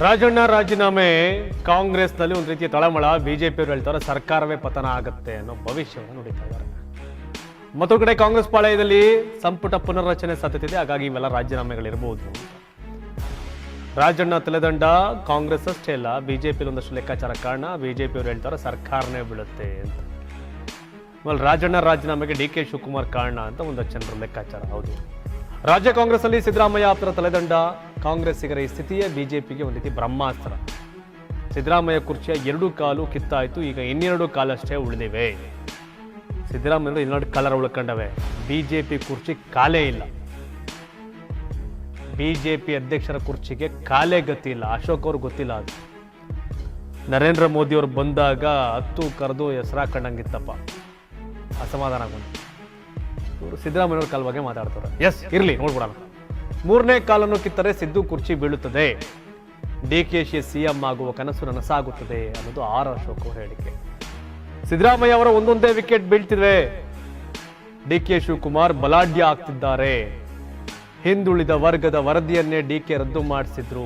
ರಾಜಣ್ಣ ರಾಜೀನಾಮೆ ಕಾಂಗ್ರೆಸ್ನಲ್ಲಿ ಒಂದು ರೀತಿಯ ತಳಮಳ. ಬಿಜೆಪಿಯವರು ಹೇಳ್ತಾರೆ ಸರ್ಕಾರವೇ ಪತನ ಆಗುತ್ತೆ ಅನ್ನೋ ಭವಿಷ್ಯವನ್ನು ನುಡಿತಾ ಇದ್ದಾರೆ. ಮತ್ತೊಂದು ಕಡೆ ಕಾಂಗ್ರೆಸ್ ಪಾಳಯದಲ್ಲಿ ಸಂಪುಟ ಪುನರ್ರಚನೆ ಸಾಧ್ಯತೆ ಇದೆ, ಹಾಗಾಗಿ ಇವೆಲ್ಲ ರಾಜೀನಾಮೆಗಳಿರಬಹುದು. ರಾಜಣ್ಣ ತಲೆದಂಡ ಕಾಂಗ್ರೆಸ್ ಅಷ್ಟೇ ಅಲ್ಲ, ಬಿಜೆಪಿ ಒಂದಷ್ಟು ಲೆಕ್ಕಾಚಾರ ಕಾರಣ. ಬಿಜೆಪಿಯವರು ಹೇಳ್ತಾರೆ ಸರ್ಕಾರನೇ ಬೀಳುತ್ತೆ ಅಂತ. ಆಮೇಲೆ ರಾಜಣ್ಣ ರಾಜೀನಾಮೆಗೆ ಡಿ ಕೆ ಶಿವಕುಮಾರ್ ಕಾರಣ ಅಂತ ಒಂದಷ್ಟು ಜನರ ಲೆಕ್ಕಾಚಾರ. ಹೌದು, ರಾಜ್ಯ ಕಾಂಗ್ರೆಸ್ ಅಲ್ಲಿ ಸಿದ್ದರಾಮಯ್ಯ ಆಪ್ತರ ತಲೆದಂಡ ಕಾಂಗ್ರೆಸ್ಸಿಗರ ಈ ಸ್ಥಿತಿಯೇ ಬಿಜೆಪಿಗೆ ಒಂದು ರೀತಿ ಬ್ರಹ್ಮಾಸ್ತ್ರ. ಸಿದ್ದರಾಮಯ್ಯ ಕುರ್ಚಿಯ 2 ಕಾಲು ಕಿತ್ತಾಯಿತು, ಈಗ ಇನ್ನೆರಡು ಕಾಲಷ್ಟೇ ಉಳಿದಿವೆ. ಸಿದ್ದರಾಮಯ್ಯ 2 ಕಾಲರ ಉಳ್ಕೊಂಡವೆ, ಬಿಜೆಪಿ ಕುರ್ಚಿ ಕಾಲೇ ಇಲ್ಲ. ಬಿಜೆಪಿ ಅಧ್ಯಕ್ಷರ ಕುರ್ಚಿಗೆ ಕಾಲೇ ಗತಿ ಇಲ್ಲ. ಅಶೋಕ್ ಅವ್ರು ಗೊತ್ತಿಲ್ಲ. ಅದು ನರೇಂದ್ರ ಮೋದಿ ಅವರು ಬಂದಾಗ ಹತ್ತು ಕರೆದು ಹೆಸರಾಕೊಂಡಂಗಿತ್ತಪ್ಪ, ಅಸಮಾಧಾನ ಬಂದು. ಇವರು ಸಿದ್ದರಾಮಯ್ಯವ್ರ ಕಾಲ ಬಗ್ಗೆ ಮಾತಾಡ್ತಾರೆ. ಎಸ್, ಇರ್ಲಿ, ನೋಡ್ಬಿಡೋಣ. 3ನೇ ಕಾಲನ್ನು ಕಿತ್ತರೆ ಸಿದ್ದು ಕುರ್ಚಿ ಬೀಳುತ್ತದೆ, ಡಿ ಕೆ ಶಿ ಸಿಎಂ ಆಗುವ ಕನಸು ನನಸಾಗುತ್ತದೆ ಅನ್ನೋದು ಆರ್ ಅಶೋಕ್ ಅವರ ಹೇಳಿಕೆ. ಸಿದ್ದರಾಮಯ್ಯ ಅವರ ಒಂದೊಂದೇ ವಿಕೆಟ್ ಬೀಳ್ತಿವೆ, ಡಿ ಕೆ ಶಿವಕುಮಾರ್ ಬಲಾಢ್ಯ ಆಗ್ತಿದ್ದಾರೆ. ಹಿಂದುಳಿದ ವರ್ಗದ ವರದಿಯನ್ನೇ ಡಿ ಕೆ ರದ್ದು ಮಾಡಿಸಿದ್ರು,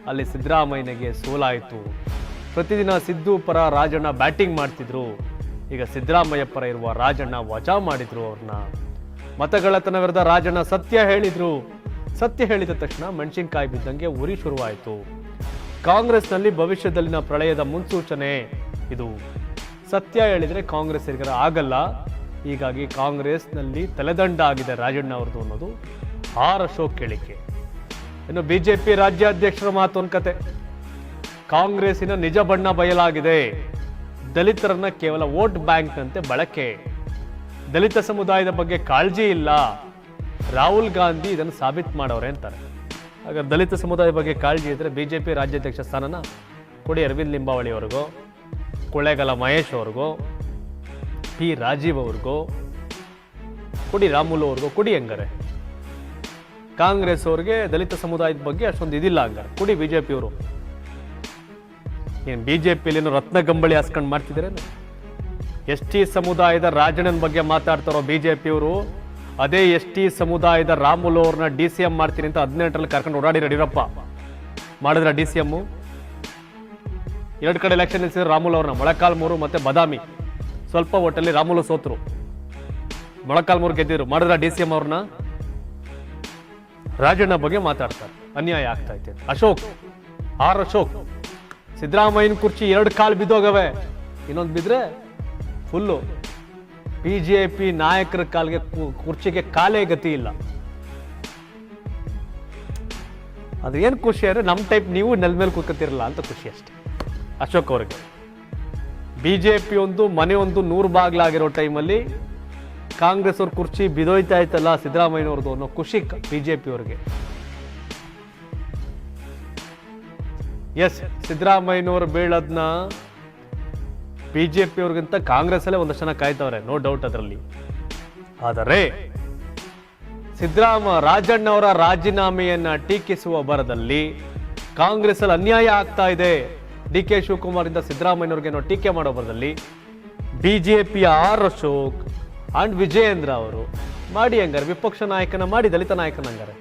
ಅಲ್ಲಿ ಸಿದ್ದರಾಮಯ್ಯನಿಗೆ ಸೋಲಾಯಿತು. ಪ್ರತಿದಿನ ಸಿದ್ದು ಪರ ರಾಜಣ್ಣ ಬ್ಯಾಟಿಂಗ್ ಮಾಡ್ತಿದ್ರು, ಈಗ ಸಿದ್ದರಾಮಯ್ಯ ಪರ ಇರುವ ರಾಜಣ್ಣ ವಜಾ ಮಾಡಿದ್ರು ಅವ್ರನ್ನ. ಮತಗಳತನ ವಿರುದ್ಧ ರಾಜಣ್ಣ ಸತ್ಯ ಹೇಳಿದ್ರು, ಸತ್ಯ ಹೇಳಿದ ತಕ್ಷಣ ಮೆಣಸಿನಕಾಯಿ ಬಿದ್ದಂಗೆ ಉರಿ ಶುರುವಾಯಿತು. ಕಾಂಗ್ರೆಸ್ನಲ್ಲಿ ಭವಿಷ್ಯದಲ್ಲಿನ ಪ್ರಳಯದ ಮುನ್ಸೂಚನೆ ಇದು. ಸತ್ಯ ಹೇಳಿದ್ರೆ ಕಾಂಗ್ರೆಸ್ಸಿಗರ ಆಗಲ್ಲ, ಹೀಗಾಗಿ ಕಾಂಗ್ರೆಸ್ನಲ್ಲಿ ತಲೆದಂಡ ಆಗಿದೆ ರಾಜಣ್ಣ ಅವ್ರದ್ದು ಅನ್ನೋದು ಆರ್ ಅಶೋಕ್ ಹೇಳಿಕೆ. ಇನ್ನು ಬಿಜೆಪಿ ರಾಜ್ಯಾಧ್ಯಕ್ಷರ ಮಾತೊಂದು ಕತೆ. ಕಾಂಗ್ರೆಸ್ಸಿನ ನಿಜ ಬಣ್ಣ ಬಯಲಾಗಿದೆ, ದಲಿತರನ್ನ ಕೇವಲ ವೋಟ್ ಬ್ಯಾಂಕ್ ಅಂತೆ ಬಳಕೆ, ದಲಿತ ಸಮುದಾಯದ ಬಗ್ಗೆ ಕಾಳಜಿ ಇಲ್ಲ. ರಾಹುಲ್ ಗಾಂಧಿ ಇದನ್ನು ಸಾಬೀತು ಮಾಡವ್ರೆ ಅಂತಾರೆ. ಹಾಗಾದ್ರೆ ದಲಿತ ಸಮುದಾಯದ ಬಗ್ಗೆ ಕಾಳಜಿ ಇದ್ರೆ ಬಿಜೆಪಿ ರಾಜ್ಯಾಧ್ಯಕ್ಷ ಸ್ಥಾನನ ಕೊಡಿ ಅರವಿಂದ್ ಲಿಂಬಾವಳಿ ಅವ್ರಿಗೋ, ಕೊಳ್ಳೇಗಾಲ ಮಹೇಶ್ ಅವ್ರಿಗೋ, ಪಿ ರಾಜೀವ್ ಅವ್ರಿಗೋ ಕೊಡಿ, ರಾಮುಲು ಅವ್ರಿಗೋ ಕೊಡಿ. ಹಂಗಾರೆ ಕಾಂಗ್ರೆಸ್ ಅವ್ರಿಗೆ ದಲಿತ ಸಮುದಾಯದ ಬಗ್ಗೆ ಅಷ್ಟೊಂದು ಇದಿಲ್ಲ, ಹಂಗಾರೆ ಕೊಡಿ ಬಿಜೆಪಿಯವರು. ಏನು ಬಿಜೆಪಿಯಲ್ಲಿ ರತ್ನ ಗಂಬಳಿ ಹಾಸ್ಕೊಂಡು ಮಾಡ್ತಿದ್ದಾರೆ? ಎಸ್ ಟಿ ಸಮುದಾಯದ ರಾಜಣ್ಣನ ಬಗ್ಗೆ ಮಾತಾಡ್ತಾರೋ ಬಿಜೆಪಿಯವರು, ಅದೇ ಎಸ್ ಟಿ ಸಮುದಾಯದ ರಾಮುಲು ಅವ್ರನ್ನ ಡಿ ಸಿ ಎಂ ಮಾಡ್ತೀನಿ ಅಂತ 18ರಲ್ಲಿ ಕರ್ಕೊಂಡು ಓಡಾಡಿ ಯಡಿಯೂರಪ್ಪ ಮಾಡಿದ್ರ ಡಿ ಸಿ ಎಂ. 2 ಕಡೆ ಎಲೆಕ್ಷನ್ ನಿಲ್ಸಿದ್ರು ರಾಮುಲು ಅವ್ರನ್ನ, ಮೊಳಕಾಲ್ಮೂರು ಮತ್ತೆ ಬದಾಮಿ. ಸ್ವಲ್ಪ ಓಟಲ್ಲಿ ರಾಮುಲು ಸೋತರು, ಮೊಳಕಾಲ್ಮೂರು ಗೆದ್ದಿದ್ರು. ಮಾಡಿದ್ರ ಡಿ ಸಿ ಎಂ ಅವ್ರನ್ನ. ರಾಜಣ್ಣ ಬಗ್ಗೆ ಮಾತಾಡ್ತಾರೆ, ಅನ್ಯಾಯ ಆಗ್ತಾ ಇದೆ. ಅಶೋಕ್, ಆರ್ ಅಶೋಕ್, ಸಿದ್ದರಾಮಯ್ಯನ ಕುರ್ಚಿ 2 ಕಾಲು ಬಿದ್ದೋಗವೆ, ಇನ್ನೊಂದು ಬಿದ್ರೆ ಫುಲ್ಲು. ಬಿಜೆಪಿ ನಾಯಕರ ಕಾಲಿಗೆ ಕುರ್ಚಿಗೆ ಕಾಲೇ ಗತಿ ಇಲ್ಲ. ಅದೇನು ಖುಷಿ ಅಂದ್ರೆ ನಮ್ಮ ಟೈಪ್ ನೀವು ನೆಲ ಮೇಲೆ ಕೂತ್ಕೊತಿರಲ್ಲ ಅಂತ ಖುಷಿ ಅಷ್ಟೇ ಅಶೋಕ್ ಅವ್ರಿಗೆ. ಬಿಜೆಪಿ ಒಂದು ಮನೆ ಒಂದು 100 ಬಾಗ್ಲಾಗಿರೋ ಟೈಮಲ್ಲಿ ಕಾಂಗ್ರೆಸ್ ಅವ್ರ ಕುರ್ಚಿ ಬಿದೋಯ್ತಾ ಇತ್ತಲ್ಲ ಸಿದ್ದರಾಮಯ್ಯನವ್ರದ್ದು ಅನ್ನೋ ಖುಷಿ ಬಿಜೆಪಿ ಅವ್ರಿಗೆ. ಎಸ್, ಸಿದ್ದರಾಮಯ್ಯನವರು ಬೀಳದ್ನ ಬಿಜೆಪಿ ಅವ್ರಿಗಿಂತ ಕಾಂಗ್ರೆಸ್ ಅಲ್ಲೇ ಒಂದಷ್ಟು ಜನ ಕಾಯ್ತವ್ರೆ, ನೋ ಡೌಟ್ ಅದರಲ್ಲಿ. ಆದರೆ ರಾಜಣ್ಣ ಅವರ ರಾಜೀನಾಮೆಯನ್ನ ಟೀಕಿಸುವ ಬರದಲ್ಲಿ ಕಾಂಗ್ರೆಸ್ ಅಲ್ಲಿ ಅನ್ಯಾಯ ಆಗ್ತಾ ಇದೆ, ಡಿ ಕೆ ಶಿವಕುಮಾರ್ ಇಂದ ಸಿದ್ದರಾಮಯ್ಯನವ್ರಿಗೆ ಟೀಕೆ ಮಾಡೋ ಬರದಲ್ಲಿ ಬಿಜೆಪಿಯ ಆರ್ ಅಶೋಕ್ ಅಂಡ್ ವಿಜಯೇಂದ್ರ ಅವರು ಮಾಡಿ ಹಂಗಾರೆ ವಿಪಕ್ಷ ನಾಯಕನ ಮಾಡಿ ದಲಿತ ನಾಯಕನ ಹಂಗಾರೆ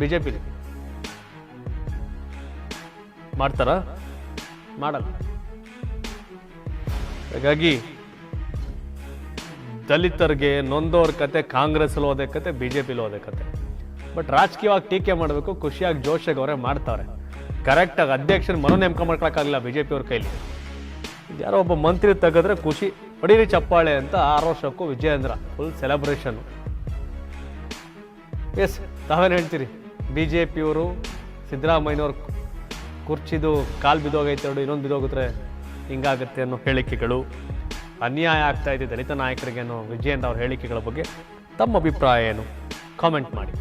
ಬಿಜೆಪಿ ಮಾಡ್ತಾರ? ಮಾಡಲ್ಲ. ಹಾಗಾಗಿ ದಲಿತರಿಗೆ ನೊಂದೋರ್ ಕತೆ ಕಾಂಗ್ರೆಸ್ ಹೋದೆ ಕತೆ, ಬಿಜೆಪಿಲಿ ಹೋದೆ ಕತೆ. ಬಟ್ ರಾಜಕೀಯವಾಗಿ ಟೀಕೆ ಮಾಡಬೇಕು, ಖುಷಿಯಾಗಿ ಜೋಶಾಗಿ ಅವರೇ ಮಾಡ್ತಾರೆ. ಕರೆಕ್ಟಾಗಿ ಅಧ್ಯಕ್ಷನ ಮನೋ ನೇಮಕ ಮಾಡ್ಕೊಳಕ್ಕಾಗಲ್ಲ ಬಿಜೆಪಿ ಅವ್ರ ಕೈಲಿ. ಯಾರೋ ಒಬ್ಬ ಮಂತ್ರಿ ತೆಗೆದ್ರೆ ಖುಷಿ, ಹೊಡೀರಿ ಚಪ್ಪಾಳೆ ಅಂತ R Ashok Vijayendra full celebration. Yes, ತಾವೇನು ಹೇಳ್ತೀರಿ? ಬಿಜೆಪಿಯವರು ಸಿದ್ದರಾಮಯ್ಯನವ್ರ ಕುರ್ಚಿದು ಕಾಲು ಬಿದ್ದೋಗೈತೆ, ಇನ್ನೊಂದು ಬಿದ್ದೋಗಿದ್ರೆ ಹಿಂಗಾಗುತ್ತೆ ಅನ್ನೋ ಹೇಳಿಕೆಗಳು, ಅನ್ಯಾಯ ಆಗ್ತಾ ಇದೆ ದಲಿತ ನಾಯಕರಿಗೆ ಅನ್ನೋ ವಿಜಯೇಂದ್ರ ಅವ್ರ ಹೇಳಿಕೆಗಳ ಬಗ್ಗೆ ತಮ್ಮ ಅಭಿಪ್ರಾಯ ಏನು? ಕಾಮೆಂಟ್ ಮಾಡಿ.